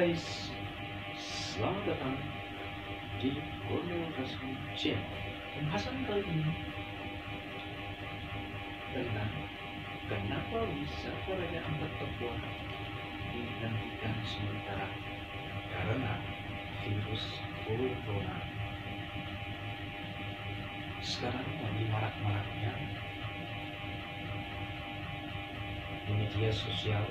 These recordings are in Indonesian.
guys, selamat datang di Cornel Rasmi Channel. Pembahasan kali ini tentang kenapa wisata Raja Ampat Papua dihentikan sementara karena virus corona. Sekarang lagi marak-maraknya di media sosial,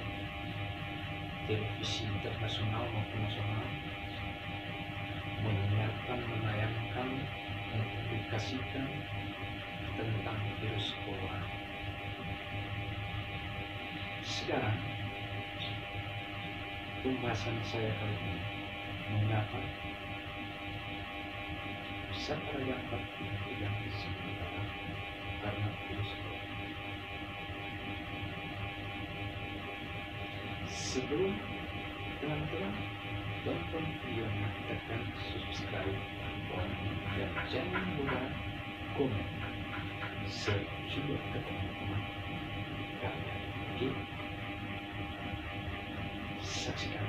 televisi internasional maupun nasional menayangkan, mempublikasikan tentang virus corona. Sekarang pembahasan saya kali ini mengapa wisata Raja Ampat yang sementara karena virus corona. Sebelum teman-teman tonton videonya, tekan subscribe dan jangan lupa komen, share juga ke teman-teman kalian. Oke, saksikan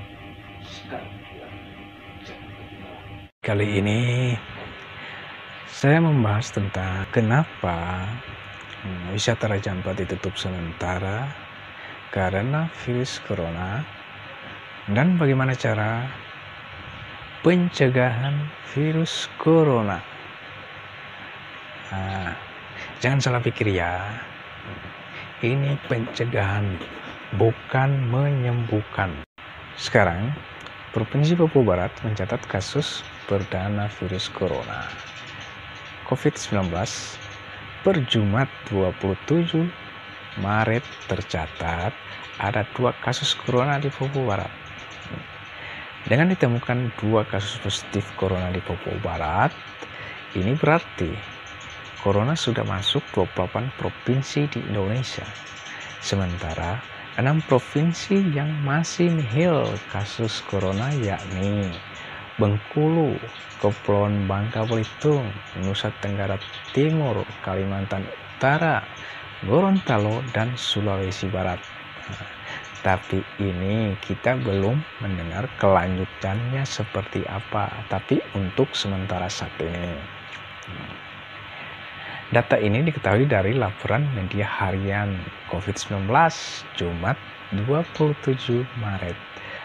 sekarang juga, jangan ketinggalan. Kali ini saya membahas tentang kenapa wisata Raja Ampat ditutup sementara karena virus corona dan bagaimana cara pencegahan virus corona. Jangan salah pikir ya, ini pencegahan bukan menyembuhkan. Sekarang Provinsi Papua Barat mencatat kasus perdana virus corona COVID-19 per Jumat 27 Maret tercatat ada 2 kasus corona di Papua Barat. Dengan ditemukan 2 kasus positif corona di Papua Barat, ini berarti corona sudah masuk 28 provinsi di Indonesia. Sementara 6 provinsi yang masih nihil kasus corona yakni Bengkulu, Kepulauan Bangka Belitung, Nusa Tenggara Timur, Kalimantan Utara, Gorontalo, dan Sulawesi Barat. Tapi ini kita belum mendengar kelanjutannya seperti apa, tapi untuk sementara saat ini. Data ini diketahui dari laporan media harian COVID-19 Jumat 27 Maret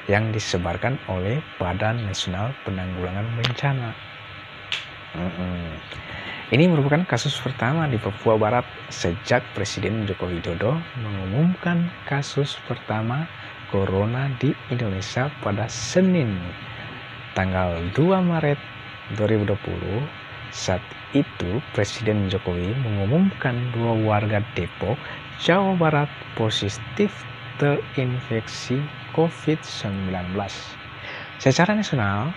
yang disebarkan oleh Badan Nasional Penanggulangan Bencana. Ini merupakan kasus pertama di Papua Barat sejak Presiden Joko Widodo mengumumkan kasus pertama corona di Indonesia pada Senin, tanggal 2 Maret 2020. Saat itu Presiden Jokowi mengumumkan 2 warga Depok, Jawa Barat positif terinfeksi COVID-19. Secara nasional,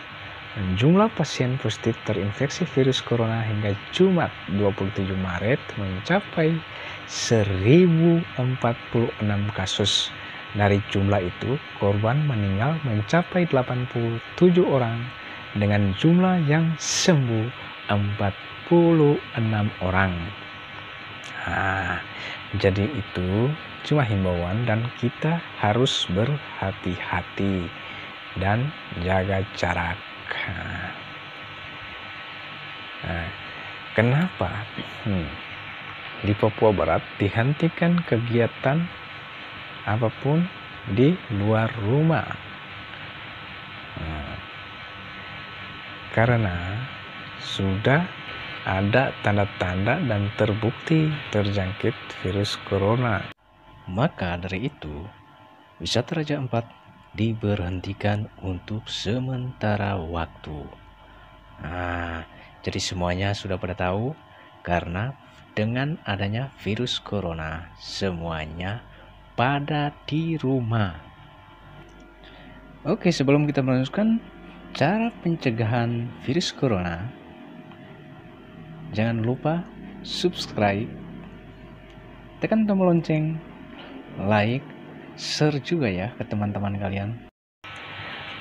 jumlah pasien positif terinfeksi virus corona hingga Jumat 27 Maret mencapai 1046 kasus. Dari jumlah itu, korban meninggal mencapai 87 orang dengan jumlah yang sembuh 46 orang. Jadi itu cuma himbauan dan kita harus berhati-hati dan jaga jarak. Kenapa di Papua Barat dihentikan kegiatan apapun di luar rumah? Karena sudah ada tanda-tanda dan terbukti terjangkit virus corona. Maka dari itu, wisata Raja Ampat diberhentikan untuk sementara waktu. Jadi semuanya sudah pada tahu, karena dengan adanya virus corona semuanya pada di rumah. Oke, sebelum kita melanjutkan cara pencegahan virus corona, jangan lupa subscribe, tekan tombol lonceng, like, share juga ya ke teman-teman kalian.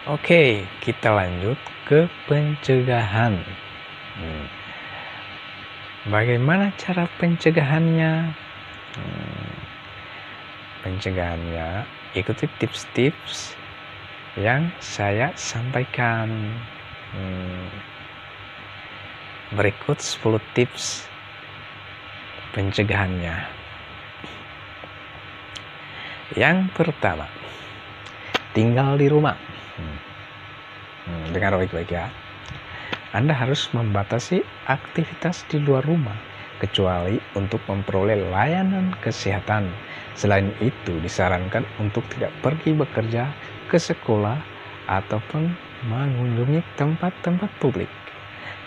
Oke, kita lanjut ke pencegahan. Bagaimana cara pencegahannya? Pencegahannya ikuti tips-tips yang saya sampaikan. Berikut 10 tips pencegahannya. Yang pertama, tinggal di rumah. Dengar baik-baik ya. Anda harus membatasi aktivitas di luar rumah, kecuali untuk memperoleh layanan kesehatan. Selain itu, disarankan untuk tidak pergi bekerja, ke sekolah, ataupun mengunjungi tempat-tempat publik.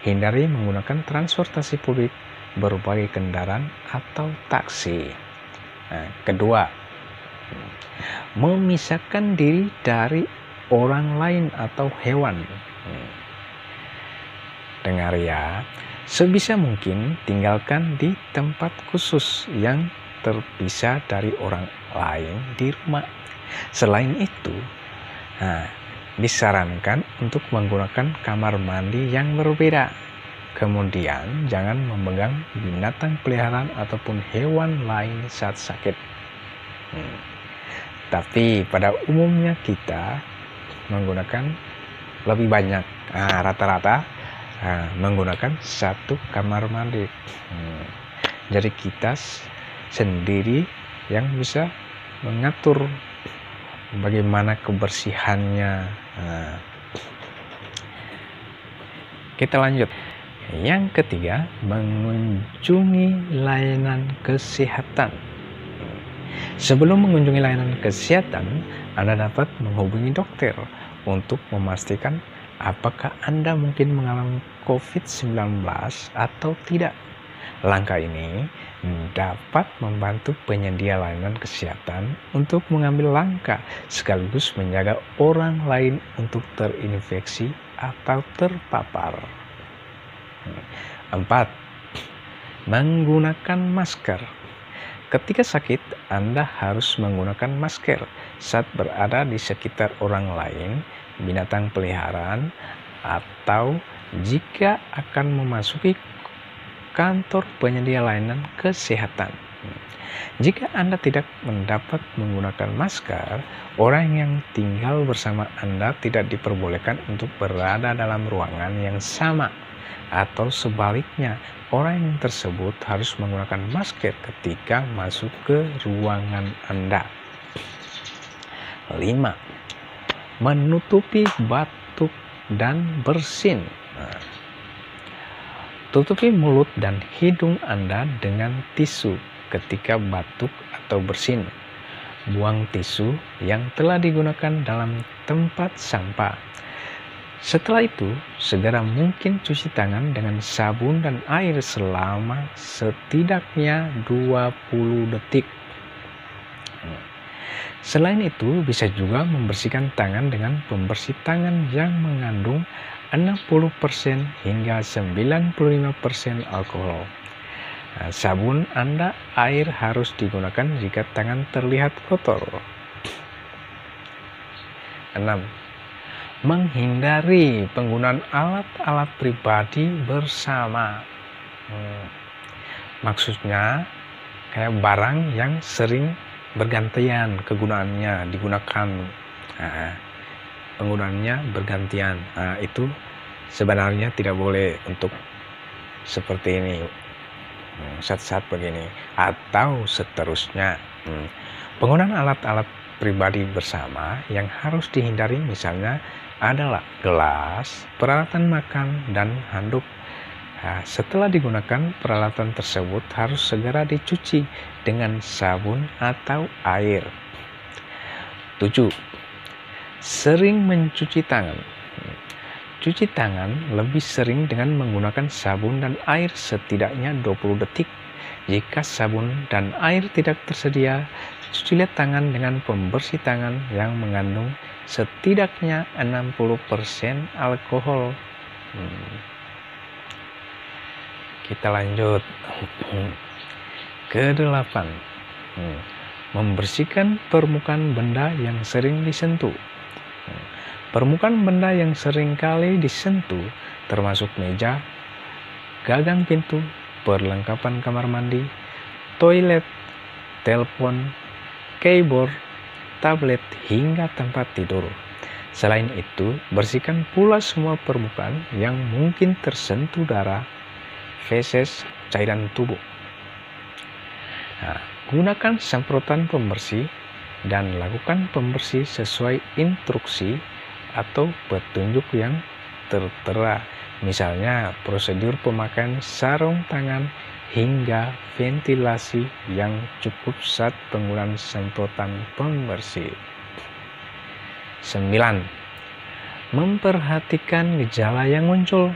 Hindari menggunakan transportasi publik, berbagai kendaraan, atau taksi. Kedua, memisahkan diri dari orang lain atau hewan. Dengar ya, sebisa mungkin tinggalkan di tempat khusus yang terpisah dari orang lain di rumah. Selain itu, disarankan untuk menggunakan kamar mandi yang berbeda. Kemudian, jangan memegang binatang peliharaan ataupun hewan lain saat sakit. Tapi pada umumnya kita menggunakan lebih banyak, rata-rata menggunakan satu kamar mandi. Jadi kita sendiri yang bisa mengatur bagaimana kebersihannya. Kita lanjut. Yang ketiga, mengunjungi layanan kesehatan. Sebelum mengunjungi layanan kesehatan, Anda dapat menghubungi dokter untuk memastikan apakah Anda mungkin mengalami COVID-19 atau tidak. Langkah ini dapat membantu penyedia layanan kesehatan untuk mengambil langkah sekaligus menjaga orang lain untuk terinfeksi atau terpapar. 4. Menggunakan masker. Ketika sakit, Anda harus menggunakan masker saat berada di sekitar orang lain, binatang peliharaan, atau jika akan memasuki kantor penyedia layanan kesehatan. Jika Anda tidak mendapat menggunakan masker, orang yang tinggal bersama Anda tidak diperbolehkan untuk berada dalam ruangan yang sama, atau sebaliknya, orang yang tersebut harus menggunakan masker ketika masuk ke ruangan Anda. 5. Menutupi batuk dan bersin. Tutupi mulut dan hidung Anda dengan tisu ketika batuk atau bersin. Buang tisu yang telah digunakan dalam tempat sampah. Setelah itu, segera mungkin cuci tangan dengan sabun dan air selama setidaknya 20 detik. Selain itu, bisa juga membersihkan tangan dengan pembersih tangan yang mengandung 60% hingga 95% alkohol. Sabun Anda air harus digunakan jika tangan terlihat kotor. 6. Menghindari penggunaan alat-alat pribadi bersama. Maksudnya kayak barang yang sering bergantian kegunaannya digunakan, penggunaannya bergantian. Itu sebenarnya tidak boleh untuk seperti ini, saat-saat begini atau seterusnya. Penggunaan alat-alat pribadi bersama yang harus dihindari misalnya adalah gelas, peralatan makan, dan handuk. Setelah digunakan, peralatan tersebut harus segera dicuci dengan sabun atau air. 7. Sering mencuci tangan. Cuci tangan lebih sering dengan menggunakan sabun dan air setidaknya 20 detik. Jika sabun dan air tidak tersedia, cucilah tangan dengan pembersih tangan yang mengandung setidaknya 60% alkohol. Kita lanjut. Ke-8. Membersihkan permukaan benda yang sering disentuh. Permukaan benda yang sering kali disentuh termasuk meja, gagang pintu, perlengkapan kamar mandi, toilet, telepon, keyboard, tablet, hingga tempat tidur. Selain itu, bersihkan pula semua permukaan yang mungkin tersentuh darah, feses, cairan tubuh. Nah, gunakan semprotan pembersih dan lakukan pembersih sesuai instruksi atau petunjuk yang tertera. Misalnya, prosedur pemakaian sarung tangan hingga ventilasi yang cukup saat penggunaan semprotan pembersih. 9. Memperhatikan gejala yang muncul.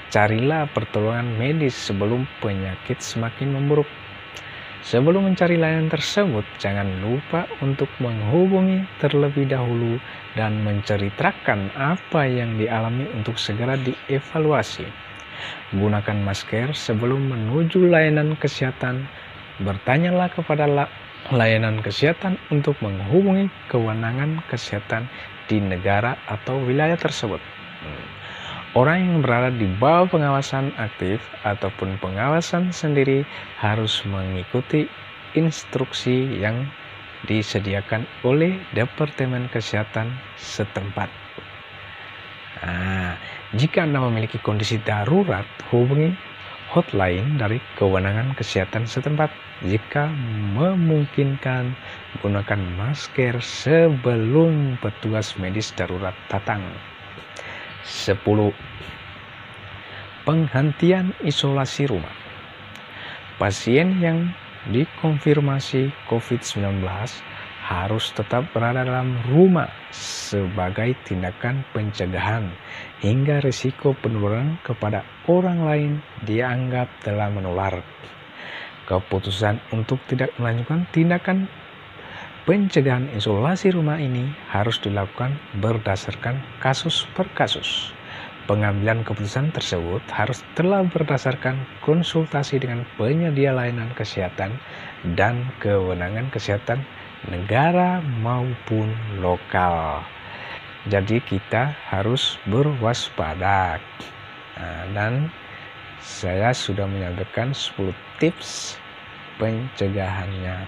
Carilah pertolongan medis sebelum penyakit semakin memburuk. Sebelum mencari layanan tersebut, jangan lupa untuk menghubungi terlebih dahulu dan menceritakan apa yang dialami untuk segera dievaluasi. Gunakan masker sebelum menuju layanan kesehatan. Bertanyalah kepada layanan kesehatan untuk menghubungi kewenangan kesehatan di negara atau wilayah tersebut. Orang yang berada di bawah pengawasan aktif ataupun pengawasan sendiri harus mengikuti instruksi yang disediakan oleh Departemen Kesehatan setempat. Jika Anda memiliki kondisi darurat, hubungi hotline dari kewenangan kesehatan setempat. Jika memungkinkan, gunakan masker sebelum petugas medis darurat datang. 10. Penghentian isolasi rumah. Pasien yang dikonfirmasi COVID-19 harus tetap berada dalam rumah sebagai tindakan pencegahan hingga risiko penularan kepada orang lain dianggap telah menular. Keputusan untuk tidak melanjutkan tindakan pencegahan isolasi rumah ini harus dilakukan berdasarkan kasus per kasus. Pengambilan keputusan tersebut harus telah berdasarkan konsultasi dengan penyedia layanan kesehatan dan kewenangan kesehatan negara maupun lokal. Jadi kita harus berwaspada. Dan saya sudah menyampaikan 10 tips pencegahannya.